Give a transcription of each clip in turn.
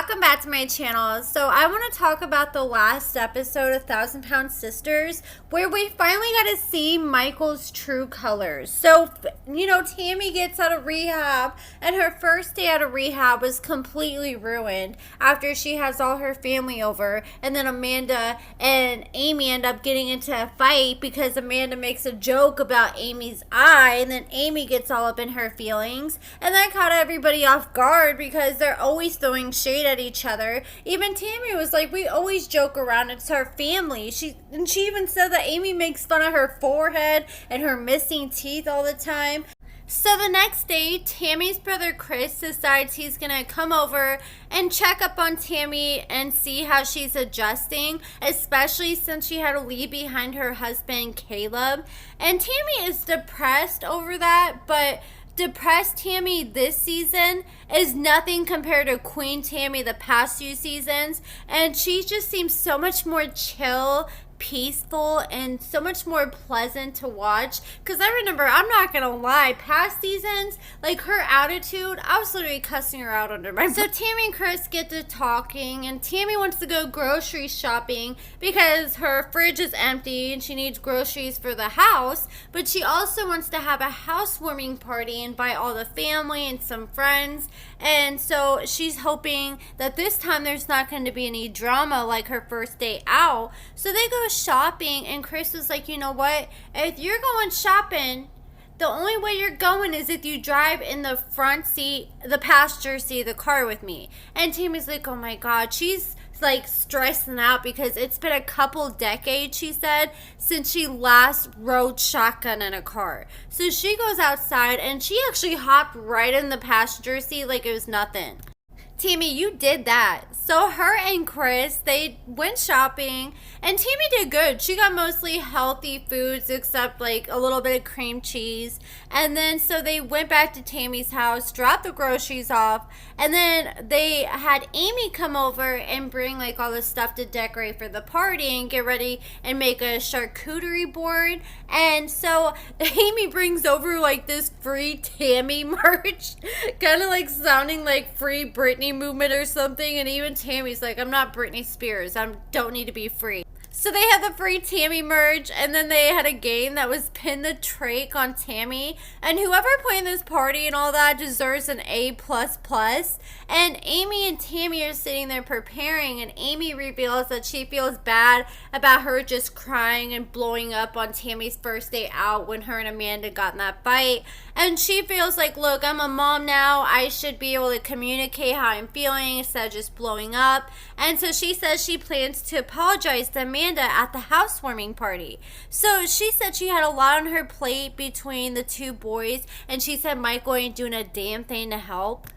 welcome back to my channel. So I want to talk about the last episode of Thousand Pound Sisters, where we finally got to see Michael's true colors. So, Tammy gets out of rehab, and her first day out of rehab was completely ruined after she has all her family over, and then Amanda and Amy end up getting into a fight because Amanda makes a joke about Amy's eye, and then Amy gets all up in her feelings, and that caught everybody off guard because they're always throwing shade at each other. Even Tammy was like, we always joke around, it's our family. She even said that Amy makes fun of her forehead and her missing teeth all the time. So the next day, Tammy's brother Chris decides he's going to come over and check up on Tammy and see how she's adjusting, especially since she had to leave behind her husband Caleb. And Tammy is depressed over that, but depressed Tammy this season is nothing compared to Queen Tammy the past few seasons, and she just seems so much more chill, peaceful, and so much more pleasant to watch. Because I remember, I'm not gonna lie, past seasons, like her attitude, I was literally cussing her out under my breath. So Tammy and Chris get to talking, and Tammy wants to go grocery shopping because her fridge is empty and she needs groceries for the house, but she also wants to have a housewarming party and invite all the family and some friends. And so she's hoping that this time there's not going to be any drama like her first day out. So they go shopping, and Chris was like, you know what, if you're going shopping, the only way you're going is if you drive in the front seat, the passenger seat of the car with me. And Tammy's like, oh my god, she's like stressing out because it's been a couple decades, she said, since she last rode shotgun in a car. So she goes outside and she actually hopped right in the passenger seat like it was nothing. Tammy, you did that. So her and Chris, they went shopping, and Tammy did good. She got mostly healthy foods except like a little bit of cream cheese. And then so they went back to Tammy's house, dropped the groceries off, and then they had Amy come over and bring like all the stuff to decorate for the party and get ready and make a charcuterie board. And so Amy brings over like this free Tammy merch, kind of like sounding like Free Britney movement or something. And even Tammy's like, I'm not Britney Spears, I don't need to be free. So they had the free Tammy merch, and then they had a game that was pin the trach on Tammy, and whoever played this party and all that deserves an A++. And Amy and Tammy are sitting there preparing, and Amy reveals that she feels bad about her just crying and blowing up on Tammy's first day out when her and Amanda got in that fight. And she feels like, look, I'm a mom now, I should be able to communicate how I'm feeling instead of just blowing up. And so she says she plans to apologize to Amanda at the housewarming party. So she said she had a lot on her plate between the two boys, and she said Michael ain't doing a damn thing to help.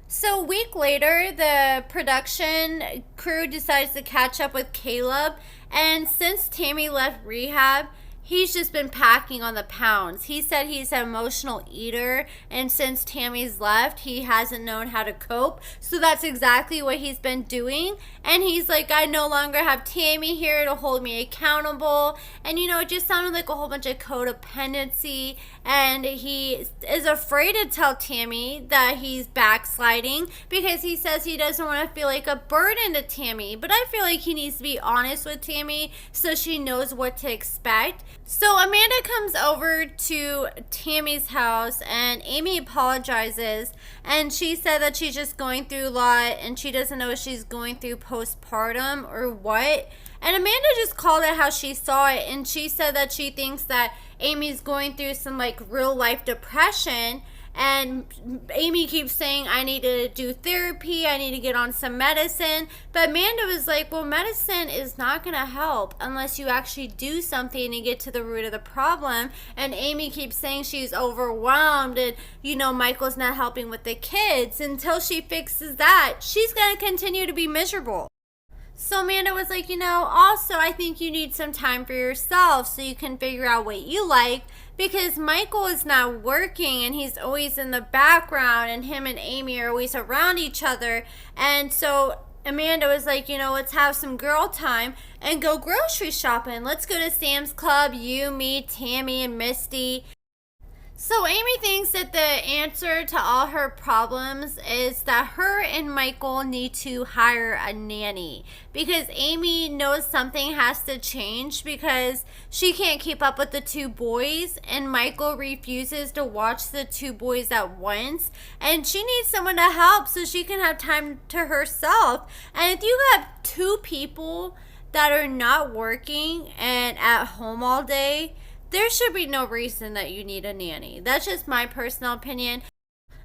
So a week later, the production crew decides to catch up with Caleb, and since Tammy left rehab, he's just been packing on the pounds. He said he's an emotional eater, and since Tammy's left, he hasn't known how to cope. So that's exactly what he's been doing. And he's like, I no longer have Tammy here to hold me accountable. And it just sounded like a whole bunch of codependency. And he is afraid to tell Tammy that he's backsliding because he says he doesn't want to feel like a burden to Tammy. But I feel like he needs to be honest with Tammy so she knows what to expect. So Amanda comes over to Tammy's house, and Amy apologizes, and she said that she's just going through a lot and she doesn't know if she's going through postpartum or what. And Amanda just called it how she saw it, and she said that she thinks that Amy's going through some like real life depression. And Amy keeps saying, I need to do therapy, I need to get on some medicine. But Amanda was like, well, medicine is not going to help unless you actually do something and get to the root of the problem. And Amy keeps saying she's overwhelmed and, Michael's not helping with the kids. Until she fixes that, she's going to continue to be miserable. So Amanda was like, also I think you need some time for yourself so you can figure out what you like, because Michael is not working and he's always in the background, and him and Amy are always around each other. And so Amanda was like, let's have some girl time and go grocery shopping. Let's go to Sam's Club, you, me, Tammy, and Misty. So Amy thinks that the answer to all her problems is that her and Michael need to hire a nanny, because Amy knows something has to change because she can't keep up with the two boys and Michael refuses to watch the two boys at once, and she needs someone to help so she can have time to herself. And if you have two people that are not working and at home all day, there should be no reason that you need a nanny. That's just my personal opinion.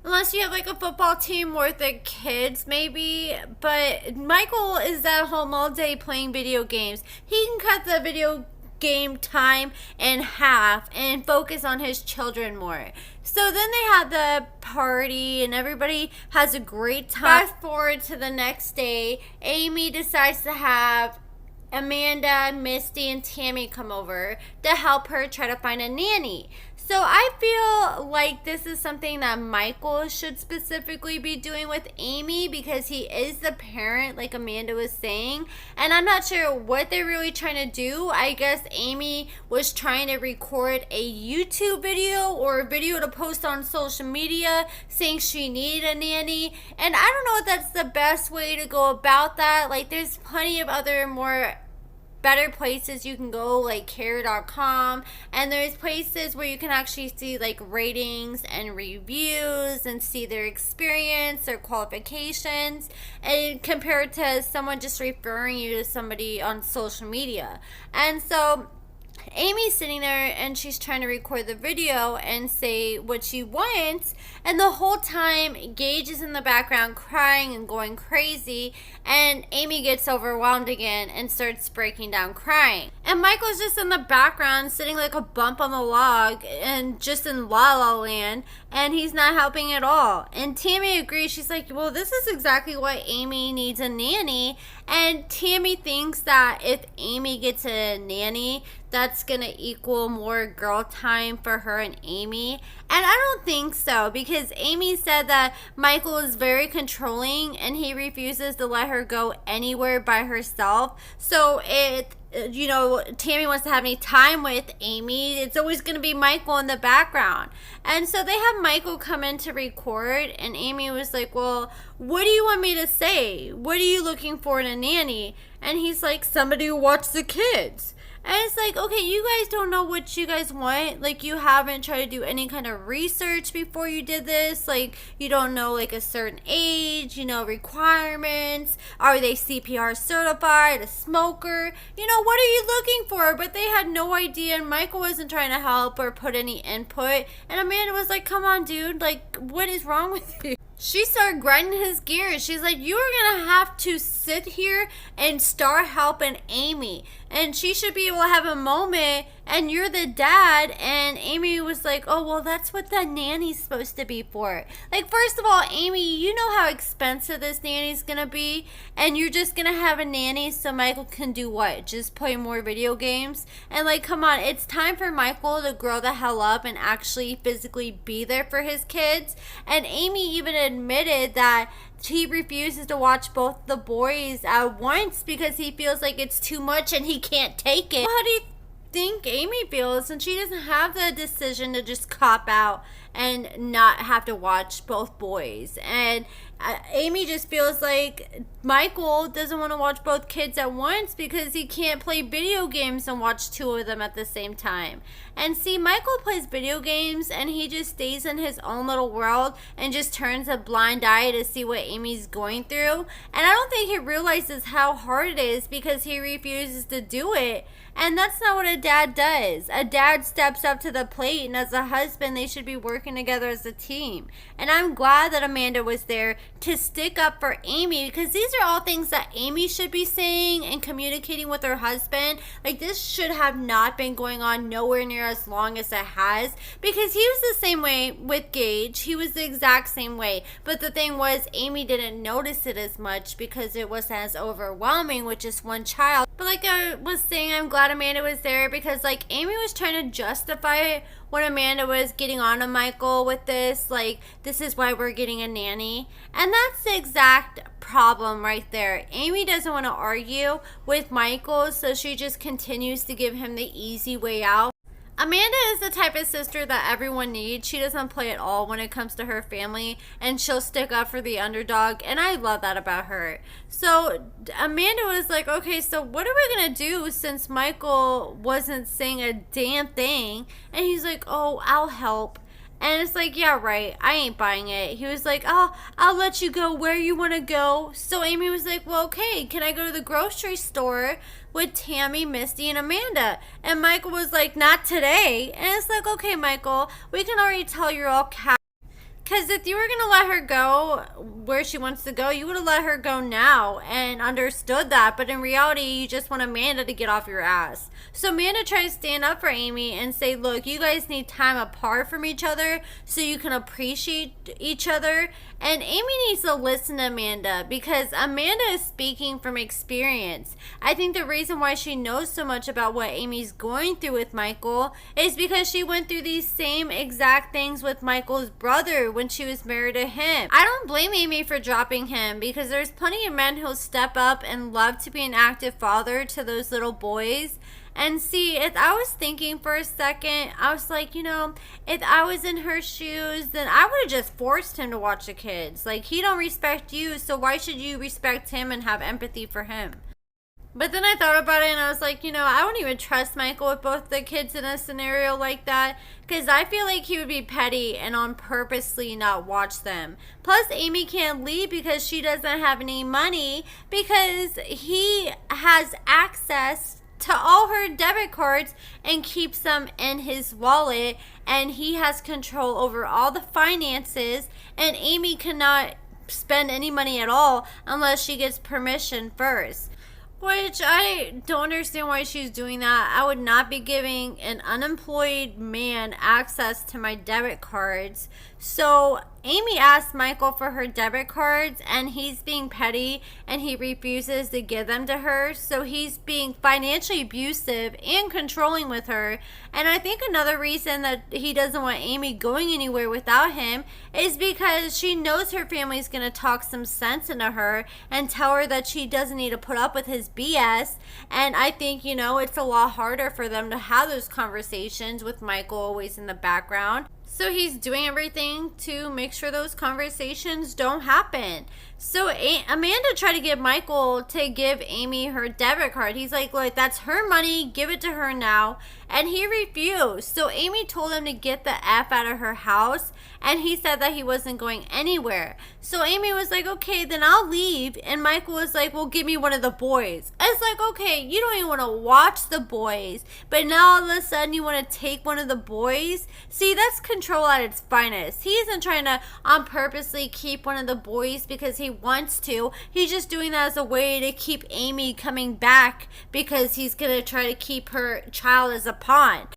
Unless you have like a football team worth of kids, maybe. But Michael is at home all day playing video games. He can cut the video game time in half and focus on his children more. So then they had the party and everybody has a great time. Fast forward to the next day, Amy decides to have Amanda, Misty, and Tammy come over to help her try to find a nanny. So I feel like this is something that Michael should specifically be doing with Amy, because he is the parent, like Amanda was saying. And I'm not sure what they're really trying to do. I guess Amy was trying to record a YouTube video or a video to post on social media saying she needed a nanny. And I don't know if that's the best way to go about that. Like, there's plenty of other more better places you can go, like care.com, and there's places where you can actually see like ratings and reviews and see their experience, their qualifications, and compared to someone just referring you to somebody on social media. And so Amy's sitting there and she's trying to record the video and say what she wants, and the whole time Gage is in the background crying and going crazy, and Amy gets overwhelmed again and starts breaking down crying. And Michael's just in the background sitting like a bump on the log and just in la la land, and he's not helping at all. And Tammy agrees. She's like, well, this is exactly why Amy needs a nanny. And Tammy thinks that if Amy gets a nanny, that's gonna equal more girl time for her and Amy. And I don't think so, because Amy said that Michael is very controlling and he refuses to let her go anywhere by herself. So Tammy wants to have any time with Amy, it's always going to be Michael in the background. And so they have Michael come in to record, and Amy was like, well, what do you want me to say? What are you looking for in a nanny? And he's like, somebody who watches the kids. And it's like, okay, you guys don't know what you guys want. Like, you haven't tried to do any kind of research before you did this. Like, you don't know, like, a certain age, requirements. Are they CPR certified, a smoker? What are you looking for? But they had no idea, and Michael wasn't trying to help or put any input. And Amanda was like, come on, dude. Like, what is wrong with you? She started grinding his gears. She's like, you are going to have to sit here and start helping Amy. And she should be able to have a moment, and you're the dad. And Amy was like, oh, well, that's what the nanny's supposed to be for. Like, first of all, Amy, you know how expensive this nanny's going to be. And you're just going to have a nanny so Michael can do what? Just play more video games? And, like, come on. It's time for Michael to grow the hell up and actually physically be there for his kids. And Amy even admitted that he refuses to watch both the boys at once because he feels like it's too much and he can't take it. Well, how do you think Amy feels? And she doesn't have the decision to just cop out and not have to watch both boys. And Amy just feels like Michael doesn't want to watch both kids at once because he can't play video games and watch two of them at the same time. And see, Michael plays video games and he just stays in his own little world and just turns a blind eye to see what Amy's going through. And I don't think he realizes how hard it is because he refuses to do it. And that's not what a dad does. A dad steps up to the plate, and as a husband, they should be working together as a team. And I'm glad that Amanda was there to stick up for Amy, because these are all things that Amy should be saying and communicating with her husband. Like, this should have not been going on nowhere near as long as it has, because he was the same way with Gage. He was the exact same way. But the thing was, Amy didn't notice it as much because it wasn't as overwhelming with just one child. But like I was saying, I'm glad Amanda was there because, like, Amy was trying to justify when Amanda was getting on to Michael with this, like, this is why we're getting a nanny. And that's the exact problem right there. Amy doesn't want to argue with Michael, so she just continues to give him the easy way out Amanda is the type of sister that everyone needs. She doesn't play at all when it comes to her family, and she'll stick up for the underdog, and I love that about her. So Amanda was like, okay, so what are we going to do since Michael wasn't saying a damn thing? And he's like, oh, I'll help. And it's like, yeah, right, I ain't buying it. He was like, oh, I'll let you go where you want to go. So Amy was like, well, okay, can I go to the grocery store with Tammy, Misty, and Amanda? And Michael was like, not today. And it's like, okay, Michael, we can already tell you're all because if you were going to let her go where she wants to go, you would have let her go now and understood that. But in reality, you just want Amanda to get off your ass. So Amanda tries to stand up for Amy and say, look, you guys need time apart from each other so you can appreciate each other. And Amy needs to listen to Amanda because Amanda is speaking from experience. I think the reason why she knows so much about what Amy's going through with Michael is because she went through these same exact things with Michael's brother when she was married to him. I don't blame Amy for dropping him because there's plenty of men who'll step up and love to be an active father to those little boys. And see, if I was thinking for a second, I was like, you know, if I was in her shoes, then I would have just forced him to watch the kids. Like, he don't respect you, so why should you respect him and have empathy for him? But then I thought about it and I was like, you know, I wouldn't even trust Michael with both the kids in a scenario like that because I feel like he would be petty and on purposely not watch them. Plus, Amy can't leave because she doesn't have any money because he has access to all her debit cards and keeps them in his wallet, and he has control over all the finances, and Amy cannot spend any money at all unless she gets permission first. Which I don't understand why she's doing that. I would not be giving an unemployed man access to my debit cards. So Amy asked Michael for her debit cards and he's being petty and he refuses to give them to her. So he's being financially abusive and controlling with her. And I think another reason that he doesn't want Amy going anywhere without him is because she knows her family's going to talk some sense into her and tell her that she doesn't need to put up with his BS. And I think, you know, it's a lot harder for them to have those conversations with Michael always in the background. So he's doing everything to make sure those conversations don't happen. So Amanda tried to get Michael to give Amy her debit card. He's like, look, that's her money. Give it to her now. And he refused. So Amy told him to get the F out of her house. And he said that he wasn't going anywhere. So Amy was like, okay, then I'll leave. And Michael was like, well, give me one of the boys. It's like, okay, you don't even want to watch the boys. But now all of a sudden you want to take one of the boys? See, that's control at its finest. He isn't trying to on purposely keep one of the boys because he wants to. He's just doing that as a way to keep Amy coming back because he's going to try to keep her child as a pawn.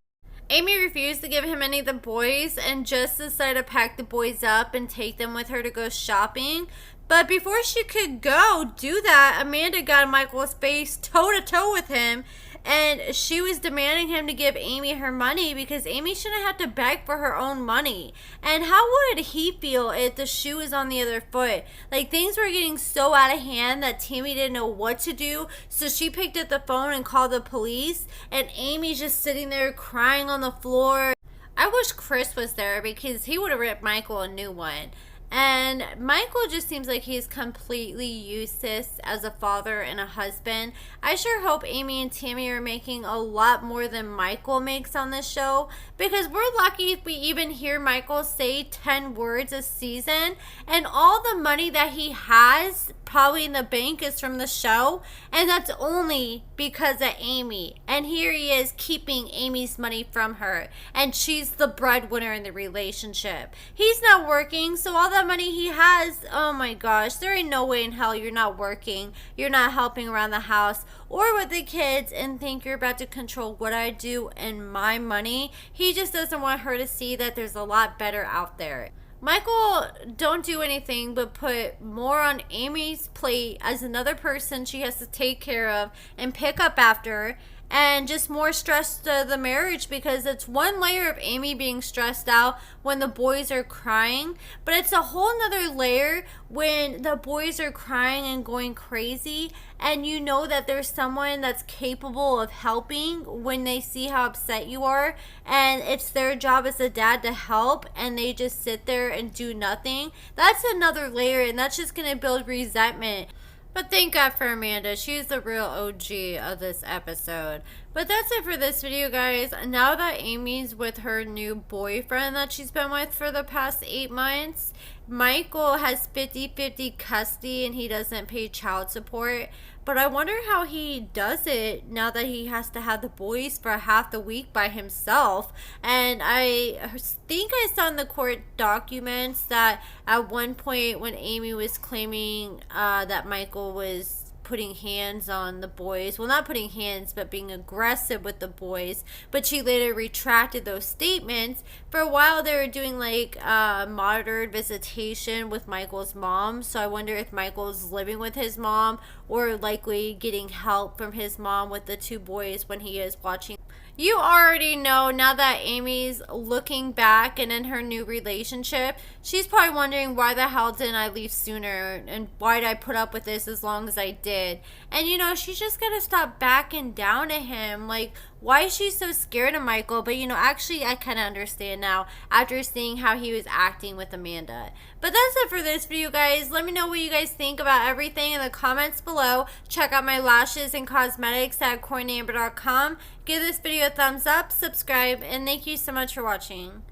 Amy refused to give him any of the boys and just decided to pack the boys up and take them with her to go shopping. But before she could go do that, Amanda got in Michael's face toe-to-toe with him. And she was demanding him to give Amy her money because Amy shouldn't have to beg for her own money. And how would he feel if the shoe was on the other foot? Like, things were getting so out of hand that Tammy didn't know what to do. So she picked up the phone and called the police. And Amy's just sitting there crying on the floor. I wish Chris was there because he would have ripped Michael a new one. And Michael just seems like he's completely useless as a father and a husband. I sure hope Amy and Tammy are making a lot more than Michael makes on this show, because we're lucky if we even hear Michael say 10 words a season, and all the money that he has probably in the bank is from the show, and that's only because of Amy. And here he is keeping Amy's money from her, and she's the breadwinner in the relationship. He's not working, so all that money he has, oh my gosh, there ain't no way in hell you're not working, you're not helping around the house or with the kids and think you're about to control what I do and my money. He just doesn't want her to see that there's a lot better out there. Michael don't do anything but put more on Amy's plate as another person she has to take care of and pick up after. and just more stress to the marriage, because it's one layer of Amy being stressed out when the boys are crying, but it's a whole nother layer when the boys are crying and going crazy, and you know that there's someone that's capable of helping when they see how upset you are, and it's their job as a dad to help, and they just sit there and do nothing. That's another layer, and that's just going to build resentment. But thank God for Amanda. She's the real OG of this episode. But that's it for this video, guys. Now that Amy's with her new boyfriend that she's been with for the past 8 months, Michael has 50-50 custody and he doesn't pay child support. But I wonder how he does it now that he has to have the boys for half the week by himself. And I think I saw in the court documents that at one point when Amy was claiming that Michael was putting hands on the boys, well, not putting hands, but being aggressive with the boys, but she later retracted those statements. For a while they were doing like monitored visitation with Michael's mom, so I wonder if Michael's living with his mom or likely getting help from his mom with the 2 boys when he is watching. You already know now that Amy's looking back and in her new relationship, she's probably wondering, why the hell didn't I leave sooner, and why did I put up with this as long as I did? And you know, she's just gotta stop backing down to him. Like, why is she so scared of Michael? But you know, actually I kind of understand now after seeing how he was acting with Amanda. But that's it for this video, guys. Let me know what you guys think about everything in the comments below. Check out my lashes and cosmetics at AccordingtoAmber.com. Give this video a thumbs up, subscribe, and thank you so much for watching.